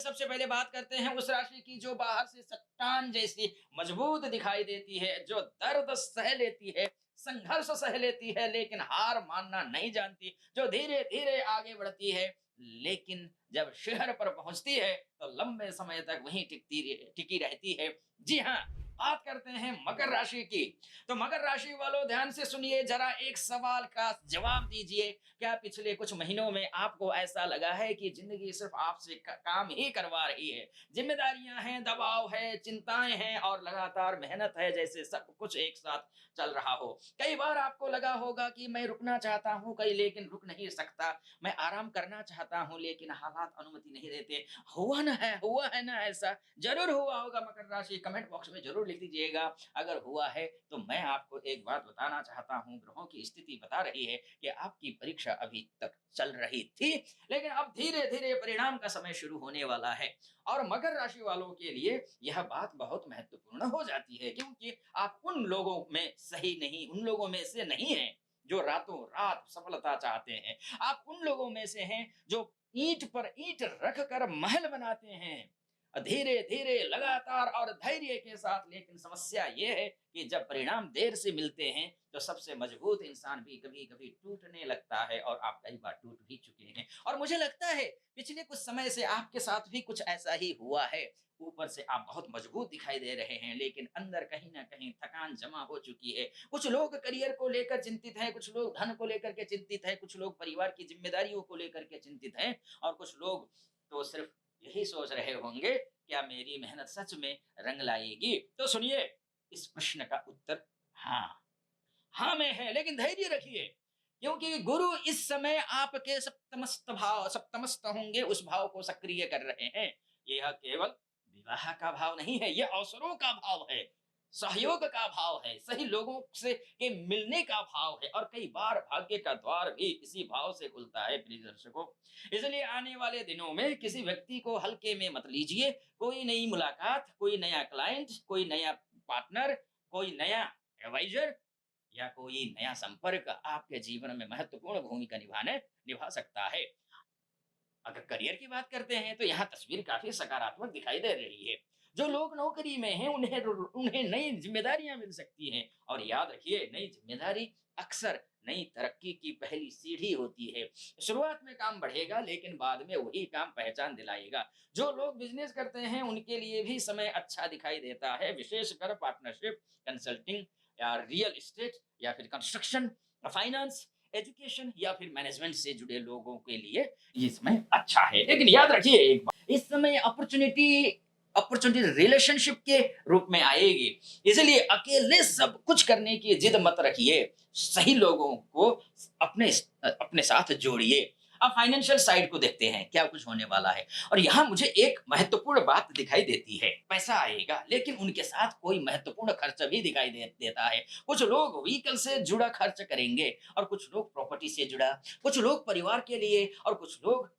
सबसे पहले बात करते हैं उस राशि की जो बाहर से चट्टान जैसी मजबूत दिखाई देती है, जो दर्द सह लेती है, संघर्ष सह लेती है, लेकिन हार मानना नहीं जानती, जो धीरे धीरे आगे बढ़ती है, लेकिन जब शिखर पर पहुंचती है तो लंबे समय तक वहीं टिकी रहती है। जी हाँ, बात करते हैं मकर राशि की। तो मकर राशि वालों, ध्यान से सुनिए, जरा एक सवाल का जवाब दीजिए। क्या पिछले कुछ महीनों में आपको ऐसा लगा है कि जिंदगी सिर्फ आपसे काम ही करवा रही है? जिम्मेदारियां हैं, दबाव है, चिंताएं हैं और लगातार मेहनत है, जैसे सब कुछ एक साथ चल रहा हो। कई बार आपको लगा होगा कि मैं रुकना चाहता हूँ कहीं, लेकिन रुक नहीं सकता। मैं आराम करना चाहता हूँ, लेकिन हालात अनुमति नहीं देते। हुआ है ना ऐसा? जरूर हुआ होगा मकर राशि, कमेंट बॉक्स में जरूर लिख दीजिएगा। अगर हुआ है तो मैं आपको एक बात बताना चाहता हूँ, ग्रहों की स्थिति बता रही है कि आपकी परीक्षा अभी तक चल रही थी, लेकिन अब धीरे धीरे परिणाम का समय शुरू होने वाला है। और मकर राशि वालों के लिए यह बात बहुत महत्वपूर्ण हो जाती है, क्योंकि आप उन लोगों में सही नहीं, उन लोगों में से नहीं हैं जो रातों रात सफलता चाहते हैं। आप उन लोगों में से हैं जो ईंट पर ईंट रख कर महल बनाते हैं, धीरे धीरे, लगातार और धैर्य के साथ। लेकिन समस्या ये है कि जब परिणाम देर से मिलते हैं तो सबसे मजबूत इंसान भी कभी कभी टूटने लगता है, और आप कई बार टूट भी चुके हैं। और मुझे लगता है पिछले कुछ समय से आपके साथ भी कुछ ऐसा ही हुआ है। ऊपर से आप बहुत मजबूत दिखाई दे रहे हैं, लेकिन अंदर कहीं ना कहीं थकान जमा हो चुकी है। कुछ लोग करियर को लेकर चिंतित हैं, कुछ लोग धन को लेकर के चिंतित हैं, कुछ लोग परिवार की जिम्मेदारियों को लेकर के चिंतित हैं, और कुछ लोग तो सिर्फ यही सोच रहे होंगे, क्या मेरी मेहनत सच में रंग लाएगी? तो सुनिए, इस प्रश्न का उत्तर हाँ, हाँ में है, लेकिन धैर्य रखिए, क्योंकि गुरु इस समय आपके सप्तमस्त होंगे, उस भाव को सक्रिय कर रहे हैं। यह केवल विवाह का भाव नहीं है, यह अवसरों का भाव है, सहयोग का भाव है, सही लोगों से के मिलने का भाव है, और कई बार भाग्य का द्वार भी इसी भाव से खुलता है प्रिय दर्शकों। इसलिए आने वाले दिनों में किसी व्यक्ति को हल्के में मत लीजिए। कोई नई मुलाकात, कोई नया क्लाइंट, कोई नया पार्टनर, कोई नया एडवाइजर या कोई नया संपर्क आपके जीवन में महत्वपूर्ण भूमिका निभा सकता है। अगर करियर की बात करते हैं तो यहाँ तस्वीर काफी सकारात्मक दिखाई दे रही है। जो लोग नौकरी में हैं उन्हें नई जिम्मेदारियां मिल सकती हैं, और याद रखिए, नई जिम्मेदारी अक्सर नई तरक्की की पहली सीढ़ी होती है। शुरुआत में काम बढ़ेगा, लेकिन बाद में वही काम पहचान दिलाएगा। जो लोग बिजनेस करते हैं उनके लिए भी समय अच्छा दिखाई देता है, विशेषकर पार्टनरशिप, कंसल्टिंग या रियल एस्टेट या फिर कंस्ट्रक्शन, फाइनेंस, एजुकेशन या फिर मैनेजमेंट से जुड़े लोगों के लिए ये समय अच्छा है। लेकिन याद रखिए एक बात, इस समय अपॉर्चुनिटी रिलेशनशिप के रूप में आएगी। इसलिए अकेले सब कुछ करने की जिद मत रखिए, सही लोगों को अपने अपने साथ जोड़िए। अब फाइनेंशियल साइड को देखते हैं, क्या कुछ होने वाला है। और यहाँ मुझे एक महत्वपूर्ण बात दिखाई देती है, पैसा आएगा, लेकिन उनके साथ कोई महत्वपूर्ण खर्च भी दिखाई देता है। कुछ लोग व्हीकल से जुड़ा खर्च करेंगे, और कुछ लोग प्रॉपर्टी से जुड़ा, कुछ लोग परिवार के लिए, और कुछ लोग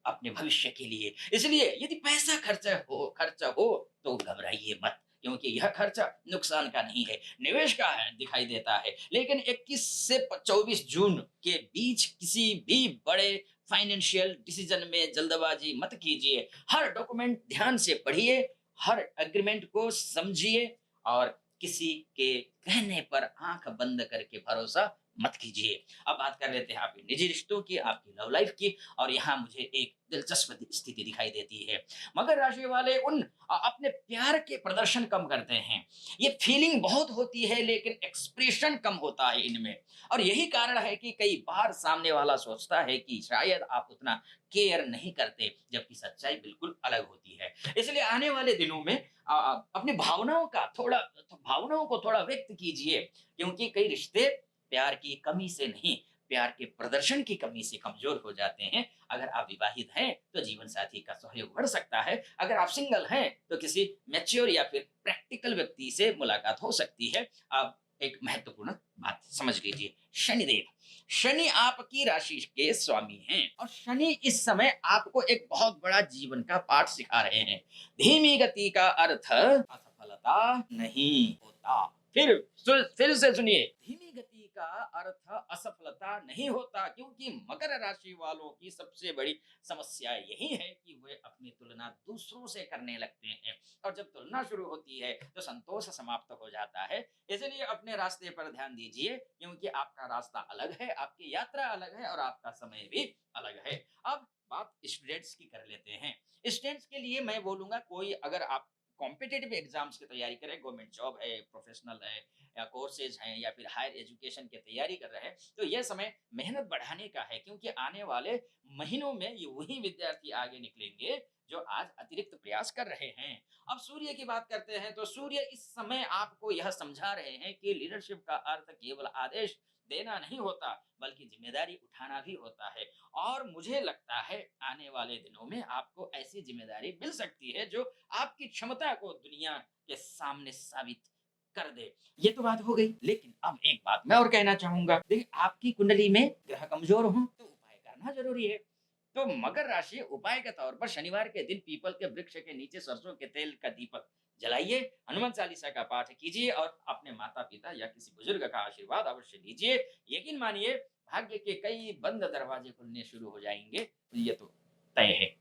अपने भविष्य के लिए। इसलिए यदि पैसा खर्चा हो तो घबराइए मत, क्योंकि यह खर्चा नुकसान का नहीं है, निवेश का है दिखाई देता है। लेकिन 21 से 24 जून के बीच किसी भी बड़े फाइनेंशियल डिसीजन में जल्दबाजी मत कीजिए। हर डॉक्यूमेंट ध्यान से पढ़िए, हर एग्रीमेंट को समझिए, और किसी के कहने पर आंख बंद करके भरोसा मत कीजिए। अब बात कर लेते हैं आपके निजी रिश्तों की, आपकी लव लाइफ की, और यहाँ मुझे एक दिलचस्प स्थिति दिखाई देती है। मकर राशि वाले अपने प्यार के प्रदर्शन कम करते हैं। ये फीलिंग बहुत होती है, लेकिन एक्सप्रेशन कम होता है इनमें। और यही कारण है कि कई बार सामने वाला सोचता है कि शायद आप उतना केयर नहीं करते, जबकि सच्चाई बिल्कुल अलग होती है। इसलिए आने वाले दिनों में अपनी भावनाओं को थोड़ा व्यक्त कीजिए, क्योंकि कई रिश्ते प्यार की कमी से नहीं, प्यार के प्रदर्शन की कमी से कमजोर हो जाते हैं। अगर आप विवाहित हैं तो जीवन साथी का सहयोग बढ़ सकता है। अगर आप सिंगल हैं तो किसी मैच्योर या फिर प्रैक्टिकल व्यक्ति से मुलाकात हो सकती है। आप एक महत्वपूर्ण बात समझ लीजिए, शनिदेव, शनि आपकी राशि के स्वामी हैं, और शनि इस समय आपको एक बहुत बड़ा जीवन का पाठ सिखा रहे हैं। धीमी गति का अर्थ असफलता नहीं होता। फिर से सुनिए, धीमी गति का अर्थ असफलता नहीं होता, क्योंकि मकर राशि वालों की सबसे बड़ी समस्या यही है कि वे अपनी तुलना दूसरों से करने लगते हैं, और जब तुलना शुरू होती है तो संतोष समाप्त हो जाता है। इसलिए अपने रास्ते पर ध्यान दीजिए, क्योंकि आपका रास्ता अलग है, आपकी यात्रा अलग है और आपका समय भी अलग है। अब बात स्टूडेंट्स की कर लेते हैं। स्टूडेंट्स के लिए मैं बोलूँगा, कोई अगर आप कॉम्पिटिटिव एग्ज़ाम्स की तैयारी कर रहे हैं, गवर्नमेंट जॉब है, प्रोफ़ेशनल है या कोर्सेज़ हैं या फिर हायर एजुकेशन की तैयारी कर रहे हैं, तो यह समय मेहनत बढ़ाने का है, क्योंकि आने वाले महीनों में ये वही विद्यार्थी आगे निकलेंगे जो आज अतिरिक्त प्रयास कर रहे हैं। अब सूर्य की बात करते हैं, तो सूर्य इस समय आपको यह समझा रहे हैं कि लीडरशिप का अर्थ केवल आदेश देना नहीं होता, बल्कि ज़िम्मेदारी उठाना भी होता है। और मुझे लगता है आने वाले दिनों में आपको ऐसी ज़िम्मेदारी मिल सकती है जो आपकी क्षमता को दुनिया के सामने साबित कर दे। ये तो बात हो गई, लेकिन अब एक बात मैं और कहना चाहूँगा। देखिए, आपकी कुंडली में ग्रह कमज़ोर हों, तो उपाय करना ज़रूरी है। तो मकर राशि उपाय के तौर पर शनिवार के दिन पीपल के वृक्ष के नीचे सरसों के तेल का दीपक जलाइए, हनुमान चालीसा का पाठ कीजिए और अपने माता-पिता या किसी बुजुर्ग का आशीर्वाद अवश्य लीजिए। यकीन मानिए, भाग्य के कई बंद दरवाजे खुलने शुरू हो जाएँगे, ये तो तय है।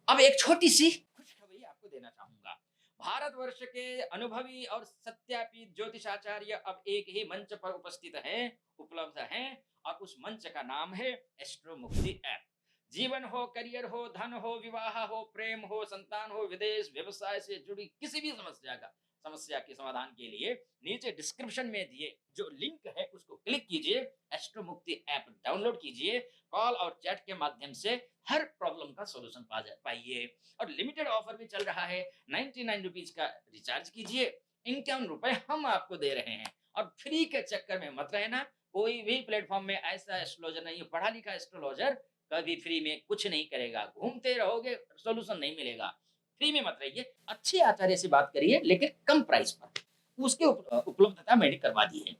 अब एक छोटी-सी खुशखबरी आपको देना चाहूँगा। भारतवर्ष के अनुभवी और सत्यापित ज्योतिषाचार्य अब एक ही मंच पर उपलब्ध हैं, और उस मंच का नाम है एस्ट्रो मुक्ति ऐप। जीवन हो, करियर हो, धन हो, विवाह हो, प्रेम हो, संतान हो, विदेश, व्यवसाय से जुड़ी किसी भी समस्या के समाधान के लिए नीचे डिस्क्रिप्शन में दिए जो लिंक है उसको क्लिक कीजिए, एस्ट्रो मुक्ति ऐप डाउनलोड कीजिए, कॉल और चैट के माध्यम से हर प्रॉब्लम का सॉल्यूशन पाइए। और लिमिटेड ऑफर भी चल रहा है, 99 रुपीज का रिचार्ज कीजिए, 51 रुपए हम आपको दे रहे हैं। और फ्री के चक्कर में मत रहना, कोई भी प्लेटफॉर्म में ऐसा एस्ट्रोलॉजर नहीं है, पढ़ा लिखा एस्ट्रोलॉजर कभी फ्री में कुछ नहीं करेगा, घूमते रहोगे, सॉल्यूशन नहीं मिलेगा। फ्री में मत रहिए, अच्छे आचार्य से बात करिए लेकिन कम प्राइस पर, उसकी उपलब्धता मैंने करवा दी है।